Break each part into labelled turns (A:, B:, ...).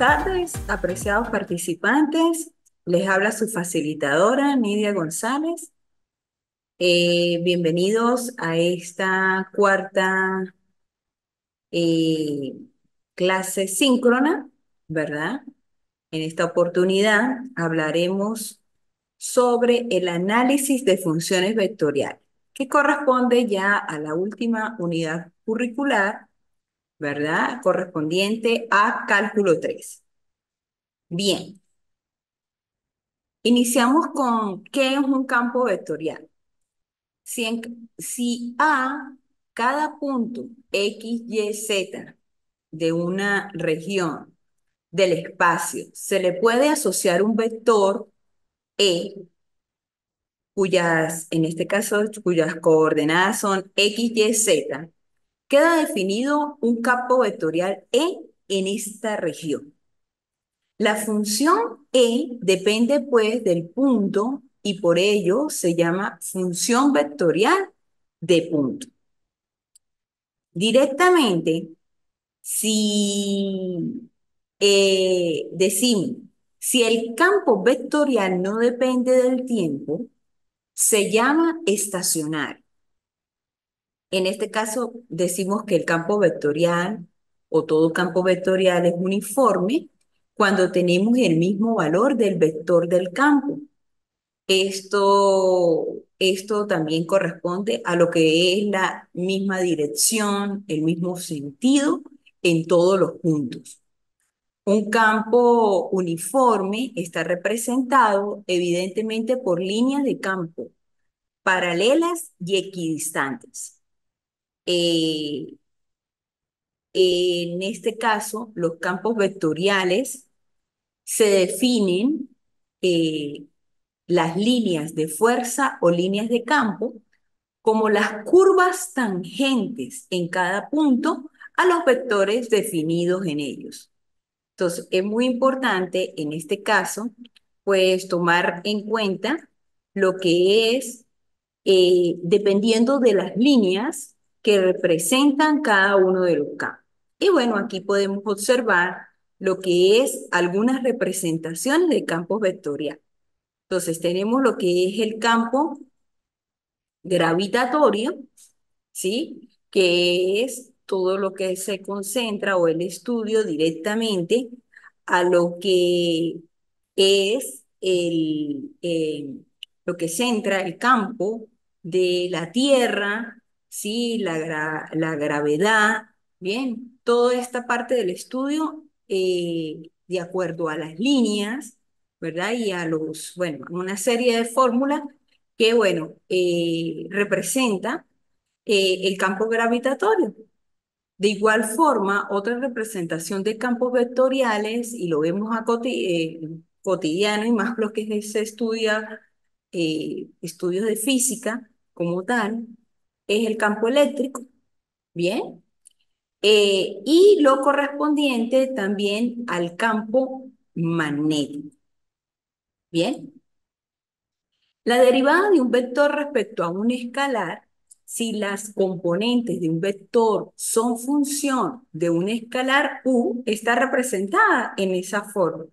A: tardes, apreciados participantes. Les habla su facilitadora, Nidia González. Bienvenidos a esta cuarta eh, clase síncrona, ¿verdad? En esta oportunidad hablaremos sobre el análisis de funciones vectoriales, que corresponde ya a la última unidad curricular, ¿verdad? Correspondiente a cálculo 3. Bien. Iniciamos con ¿qué es un campo vectorial? Si A, cada punto X, Y, Z de una región del espacio, se le puede asociar un vector E, en este caso, cuyas coordenadas son X, Y, Z, queda definido un campo vectorial E en esta región. La función E depende pues del punto y por ello se llama función vectorial de punto. Directamente, si decimos, si el campo vectorial no depende del tiempo, se llama estacionario. En este caso, decimos que el campo vectorial o todo campo vectorial es uniforme cuando tenemos el mismo valor del vector del campo. Esto también corresponde a lo que es la misma dirección, el mismo sentido en todos los puntos. Un campo uniforme está representado evidentemente por líneas de campo paralelas y equidistantes. Eh, en este caso, los campos vectoriales se definen eh, las líneas de fuerza o líneas de campo como las curvas tangentes en cada punto a los vectores definidos en ellos. Entonces, es muy importante en este caso, pues tomar en cuenta lo que es, dependiendo de las líneas que representan cada uno de los campos. Y bueno, aquí podemos observar lo que es algunas representaciones de campos vectoriales. Entonces, tenemos lo que es el campo gravitatorio, ¿sí? Que es todo lo que se concentra o el estudio directamente a lo que es lo que centra el campo de la Tierra, ¿sí? La gravedad, bien, toda esta parte del estudio de acuerdo a las líneas, ¿verdad? Y a bueno, una serie de fórmulas que, bueno, representa el campo gravitatorio. De igual forma, otra representación de campos vectoriales, y lo vemos cotidiano y más lo que se estudia, estudios de física como tal, es el campo eléctrico, ¿bien? Y lo correspondiente también al campo magnético, ¿bien? La derivada de un vector respecto a un escalar, si las componentes de un vector son función de un escalar U, está representada en esa forma.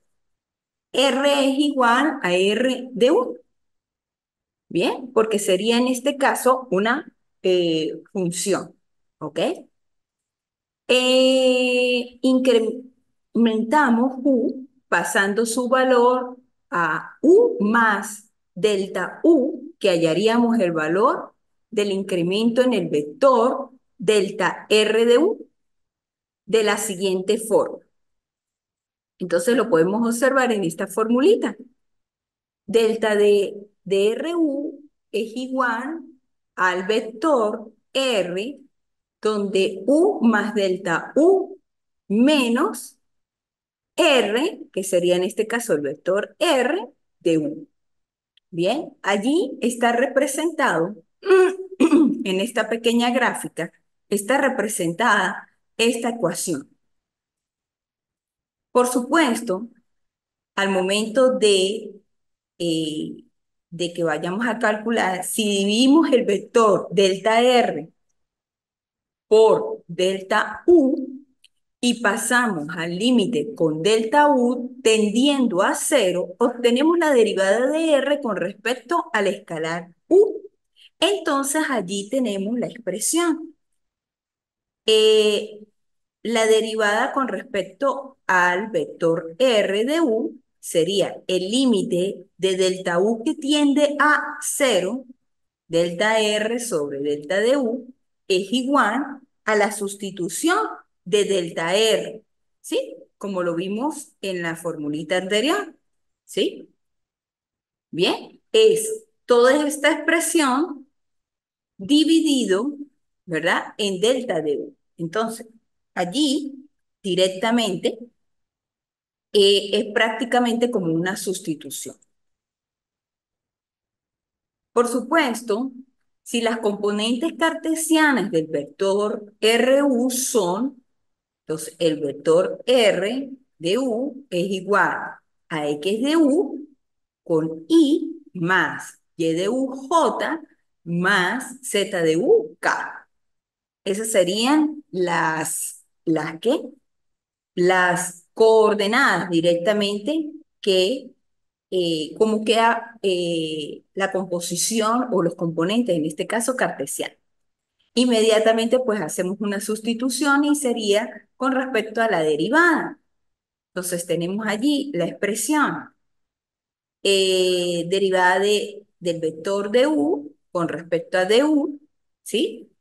A: R es igual a R de U, ¿bien? Porque sería en este caso una función, ¿ok? Incrementamos U pasando su valor a U más delta U, que hallaríamos el valor del incremento en el vector delta R de U de la siguiente forma. Entonces lo podemos observar en esta formulita. Delta de RU es igual al vector R, donde U más delta U menos R, que sería en este caso el vector R de U. Bien, allí está representado, en esta pequeña gráfica, está representada esta ecuación. Por supuesto, al momento eh, de que vayamos a calcular, si dividimos el vector delta R por delta U, y pasamos al límite con delta U tendiendo a cero, obtenemos la derivada de R con respecto al escalar U. Entonces allí tenemos la expresión. Eh, la derivada con respecto al vector R de U sería el límite de delta U que tiende a cero, delta R sobre delta de U, es igual a la sustitución de delta R, ¿sí? Como lo vimos en la formulita anterior, ¿sí? Bien, es toda esta expresión dividido, ¿verdad? En delta de U. Entonces, allí directamente es prácticamente como una sustitución. Por supuesto, si las componentes cartesianas del vector RU son, entonces el vector R de U es igual a X de U con I más Y de U J más Z de U K. Esas serían las que, las coordenadas directamente que, cómo queda la composición o los componentes, en este caso cartesiano. Inmediatamente pues hacemos una sustitución y sería con respecto a la derivada. Entonces tenemos allí la expresión derivada del vector de U con respecto a du, ¿sí?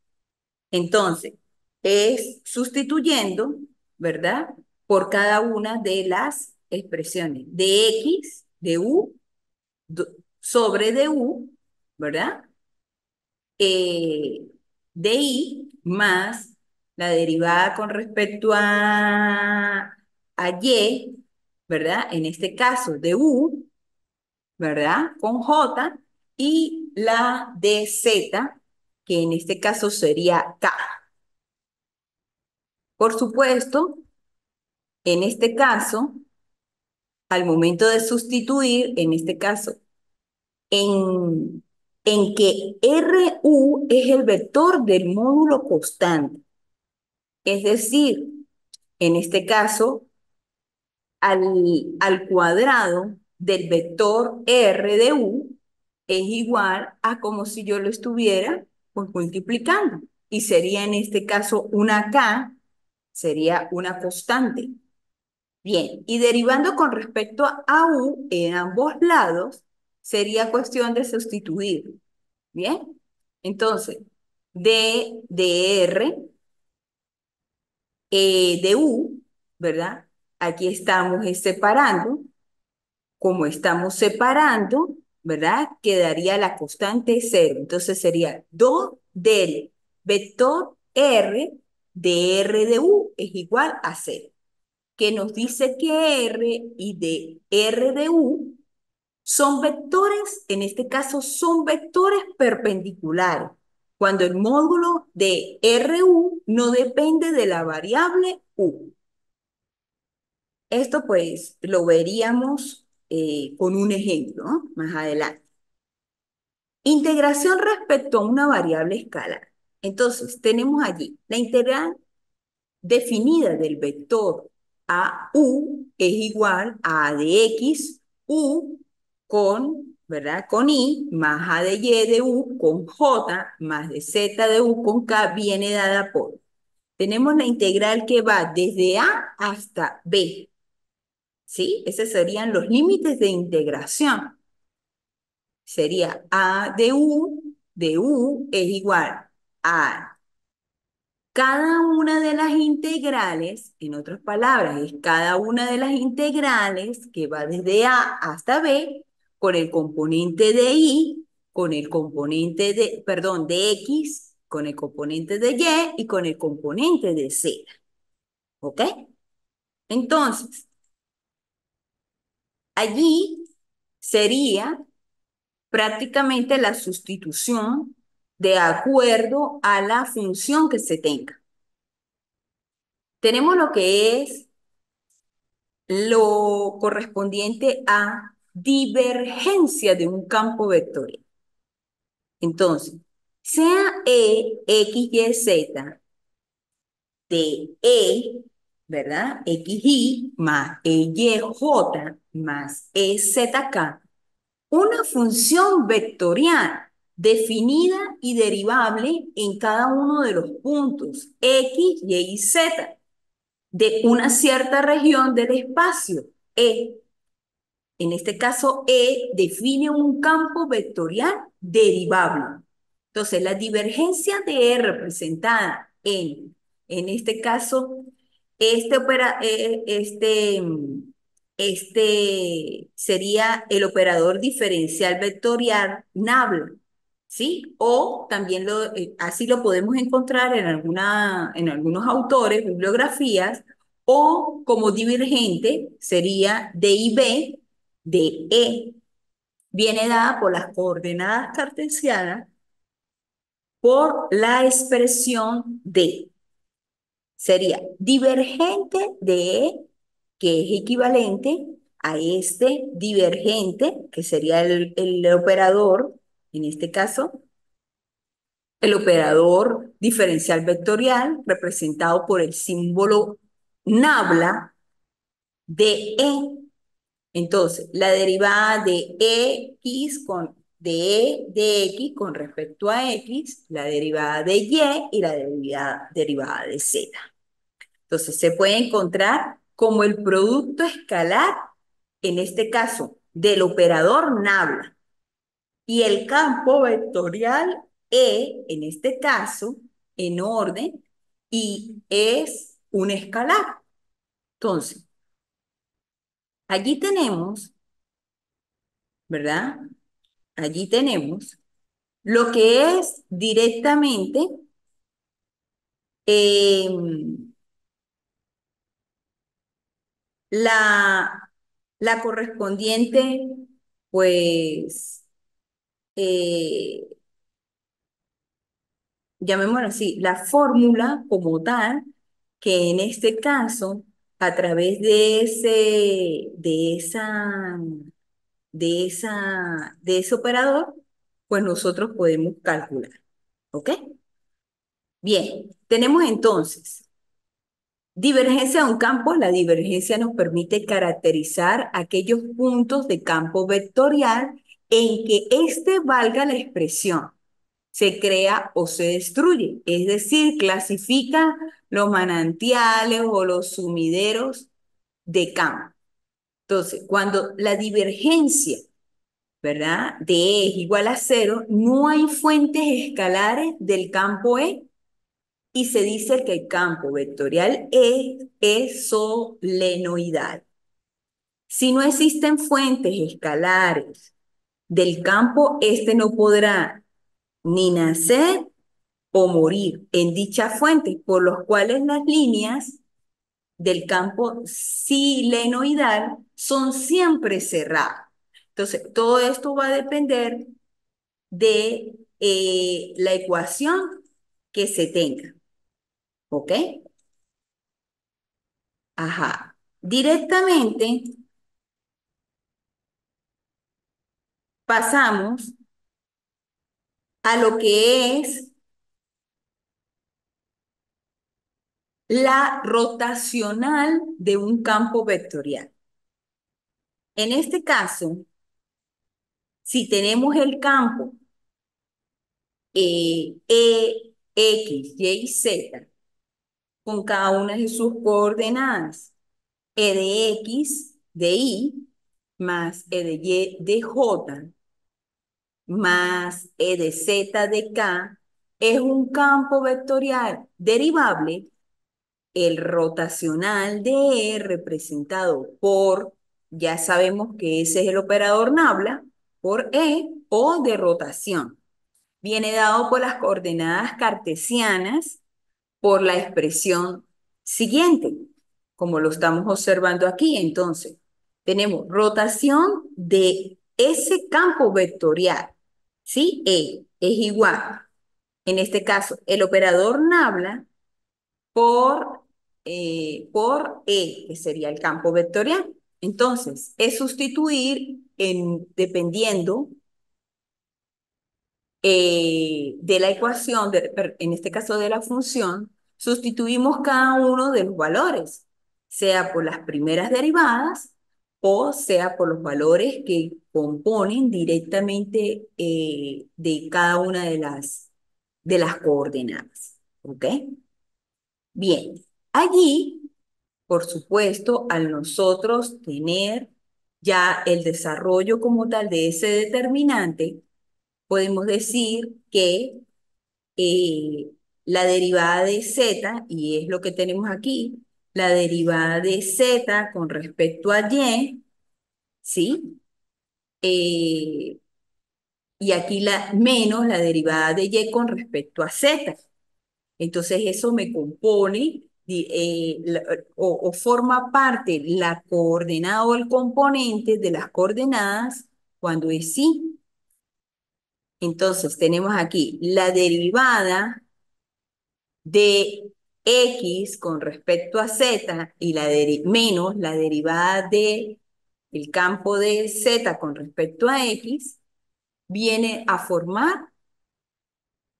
A: Entonces, es sustituyendo, ¿verdad? Por cada una de las expresiones de X, de U, sobre de U, ¿verdad? Eh, de I más la derivada con respecto a Y, ¿verdad? En este caso de U, ¿verdad? Con J y la de Z, que en este caso sería K. Por supuesto, en este caso, al momento de sustituir, en este caso, en, en que RU es el vector del módulo constante. Es decir, en este caso, al cuadrado del vector R de U es igual a como si yo lo estuviera pues, multiplicando. Y sería en este caso una K, sería una constante. Bien, y derivando con respecto a U en ambos lados, sería cuestión de sustituir. Bien, entonces, de R, de U, ¿verdad? Aquí estamos separando. Como estamos separando, ¿verdad? Quedaría la constante cero. Entonces sería 2 del vector R de R de U es igual a cero, que nos dice que R y de R de U son vectores, en este caso son vectores perpendiculares, cuando el módulo de RU no depende de la variable U. Esto pues lo veríamos con un ejemplo, ¿no? Más adelante. Integración respecto a una variable escalar. Entonces, tenemos allí la integral definida del vector a u es igual a de x u con, ¿verdad? Con i más a de y de u con j más de z de u con k viene dada por. Tenemos la integral que va desde a hasta b. ¿Sí? Esos serían los límites de integración. Sería a de u es igual a cada una de las integrales, en otras palabras, es cada una de las integrales que va desde a hasta b con el componente de i, con el componente de, perdón, de x, con el componente de y con el componente de z. ¿Ok? Entonces, allí sería prácticamente la sustitución de acuerdo a la función que se tenga. Tenemos lo que es lo correspondiente a divergencia de un campo vectorial. Entonces, sea E, X, Y, Z de E, ¿verdad? XY más EYJ más EZK, una función vectorial definida y derivable en cada uno de los puntos X, Y y Z de una cierta región del espacio E. En este caso, E define un campo vectorial derivable. Entonces, la divergencia de E representada en este caso, este, este sería el operador diferencial vectorial nabla, ¿sí? O también así lo podemos encontrar en algunos autores, bibliografías, o como divergente sería D y B de E, viene dada por las coordenadas cartesianas por la expresión D. Sería divergente de E, que es equivalente a este divergente, que sería el operador, en este caso, el operador diferencial vectorial representado por el símbolo nabla de E. Entonces, la derivada de de X con respecto a X, la derivada de Y y la derivada de Z. Entonces, se puede encontrar como el producto escalar, en este caso, del operador nabla y el campo vectorial E, en este caso, en orden, y es un escalar. Entonces, allí tenemos, ¿verdad? Allí tenemos lo que es directamente eh, la, la correspondiente, pues, eh, llamémoslo así, la fórmula como tal, que en este caso, a través de ese operador, pues nosotros podemos calcular. ¿Ok? Bien, tenemos entonces divergencia de un campo. La divergencia nos permite caracterizar aquellos puntos de campo vectorial en que éste valga la expresión, se crea o se destruye, es decir, clasifica los manantiales o los sumideros de campo. Entonces, cuando la divergencia, ¿verdad?, de E es igual a cero, no hay fuentes escalares del campo E y se dice que el campo vectorial es solenoidal. Si no existen fuentes escalares del campo, este no podrá ni nacer o morir en dicha fuente, por los cuales las líneas del campo silenoidal son siempre cerradas. Entonces, todo esto va a depender de la ecuación que se tenga. ¿Ok? Ajá. Directamente pasamos a lo que es la rotacional de un campo vectorial. En este caso, si tenemos el campo X, Y, Z, con cada una de sus coordenadas, E de X de Y, más E de Y de J, más E de Z de K, es un campo vectorial derivable. El rotacional de E representado por, ya sabemos que ese es el operador nabla, por E o de rotación. Viene dado por las coordenadas cartesianas por la expresión siguiente, como lo estamos observando aquí. Entonces, tenemos rotación de ese campo vectorial, ¿sí? E es igual, en este caso, el operador nabla por E, que sería el campo vectorial. Entonces, es sustituir dependiendo de la ecuación, en este caso de la función, sustituimos cada uno de los valores. sea por las primeras derivadas o sea por los valores que componen directamente de cada una de las coordenadas. ¿Ok? Bien, allí, por supuesto, al nosotros tener ya el desarrollo como tal de ese determinante, podemos decir que eh, la derivada de z, y es lo que tenemos aquí, la derivada de z con respecto a y, ¿sí? Eh, y aquí menos la derivada de y con respecto a z. Entonces eso me compone o forma parte la coordenada o el componente de las coordenadas cuando es sí. Entonces tenemos aquí la derivada de x con respecto a z y menos la derivada de el campo de z con respecto a x, viene a formar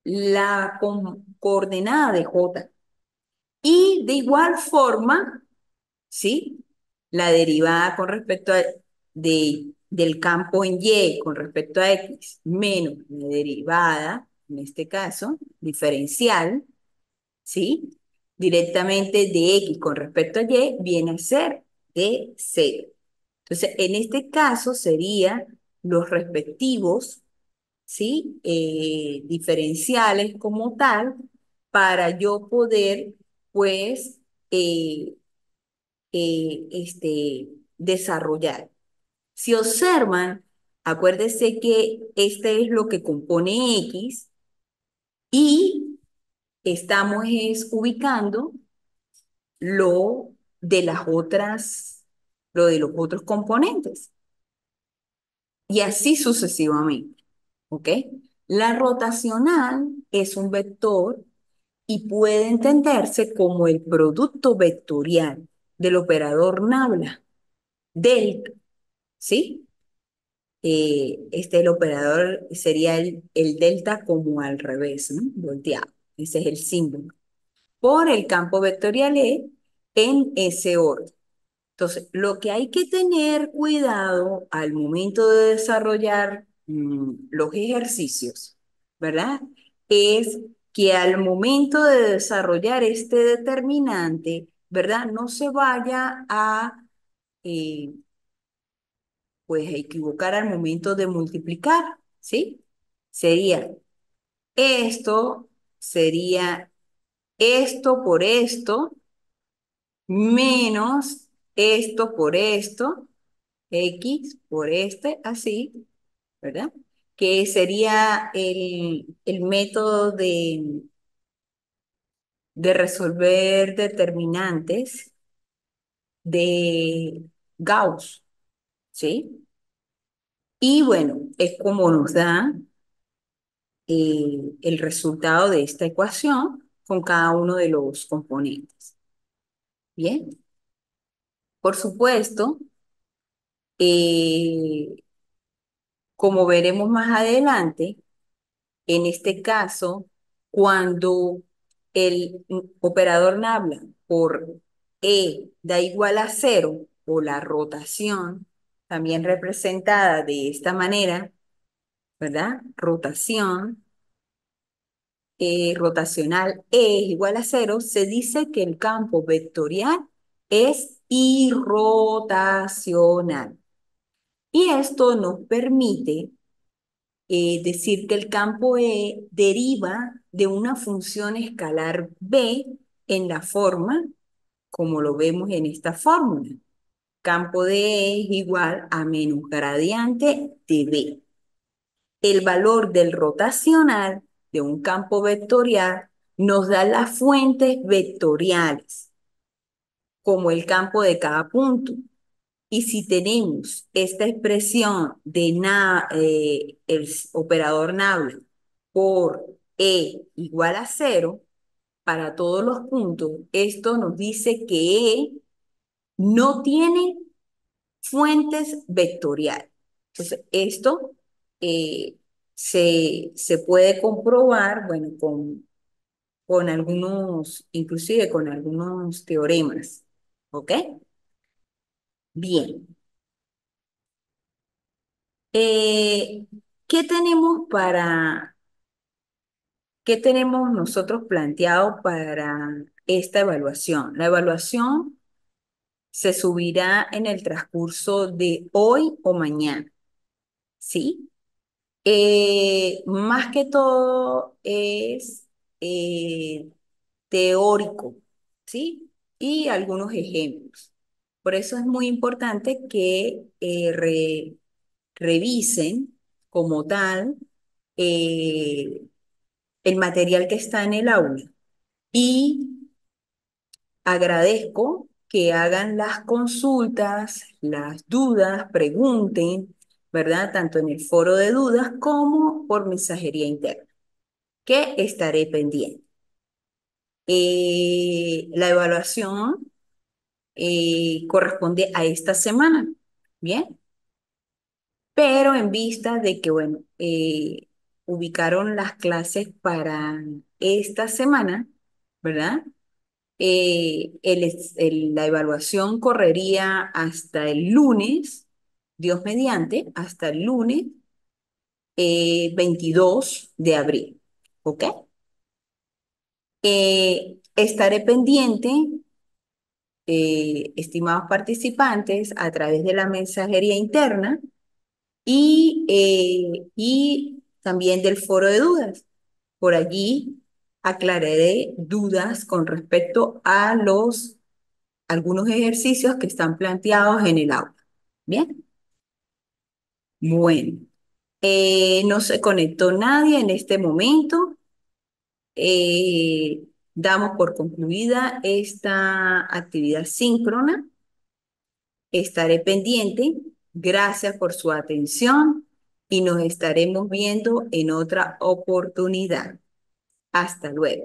A: la coordenada de j. Y de igual forma, ¿sí? La derivada con respecto del campo en y con respecto a x menos la derivada, en este caso, diferencial, ¿sí? Directamente de x con respecto a y viene a ser de cero. Entonces, en este caso serían los respectivos, ¿sí? Diferenciales como tal, para yo poder, pues, eh, desarrollar. Si observan, acuérdense que este es lo que compone x y estamos es ubicando lo de las otras, lo de los otros componentes y así sucesivamente, ¿ok? La rotacional es un vector y puede entenderse como el producto vectorial del operador nabla, delta, ¿sí? El operador sería el delta como al revés, ¿no? Volteado. Ese es el símbolo. Por el campo vectorial E en ese orden. Entonces, lo que hay que tener cuidado al momento de desarrollar los ejercicios, ¿verdad? Es que al momento de desarrollar este determinante, ¿verdad? No se vaya a, eh, pues, a equivocar al momento de multiplicar, ¿sí? Sería esto, sería esto por esto, menos esto por esto, X por este, así, ¿verdad? Que sería el método de resolver determinantes de Gauss, ¿sí? Y bueno, es como nos da el resultado de esta ecuación con cada uno de los componentes. Bien, por supuesto, eh, como veremos más adelante, en este caso, cuando el operador nabla por E da igual a cero, o la rotación, también representada de esta manera, ¿verdad? Rotación, rotacional E es igual a cero, se dice que el campo vectorial es irrotacional. Y esto nos permite decir que el campo E deriva de una función escalar B en la forma como lo vemos en esta fórmula. Campo de E es igual a menos gradiente de B. El valor del rotacional de un campo vectorial nos da las fuentes vectoriales, como el campo de cada punto. Y si tenemos esta expresión de el operador nabla por E igual a cero para todos los puntos, esto nos dice que E no tiene fuentes vectoriales. Entonces, esto eh, se puede comprobar, bueno, con algunos, inclusive con algunos teoremas. ¿Ok? Bien. Eh, ¿Qué tenemos qué tenemos nosotros planteado para esta evaluación? La evaluación se subirá en el transcurso de hoy o mañana, ¿sí? Más que todo es eh, teórico, ¿sí? Y algunos ejemplos. Por eso es muy importante que revisen como tal eh, el material que está en el aula. Y agradezco que hagan las consultas, las dudas, pregunten, ¿verdad? Tanto en el foro de dudas como por mensajería interna, que estaré pendiente. La evaluación corresponde a esta semana, ¿bien? Pero en vista de que, bueno, ubicaron las clases para esta semana, ¿verdad? La evaluación correría hasta el lunes, Dios mediante, hasta el lunes 22 de abril. ¿Ok? Estaré pendiente, estimados participantes, a través de la mensajería interna y también del foro de dudas. Por allí aclararé dudas con respecto a algunos ejercicios que están planteados en el aula. Bien, bueno, no se conectó nadie en este momento. Eh, Damos por concluida esta actividad síncrona. Estaré pendiente. Gracias por su atención y nos estaremos viendo en otra oportunidad. Hasta luego.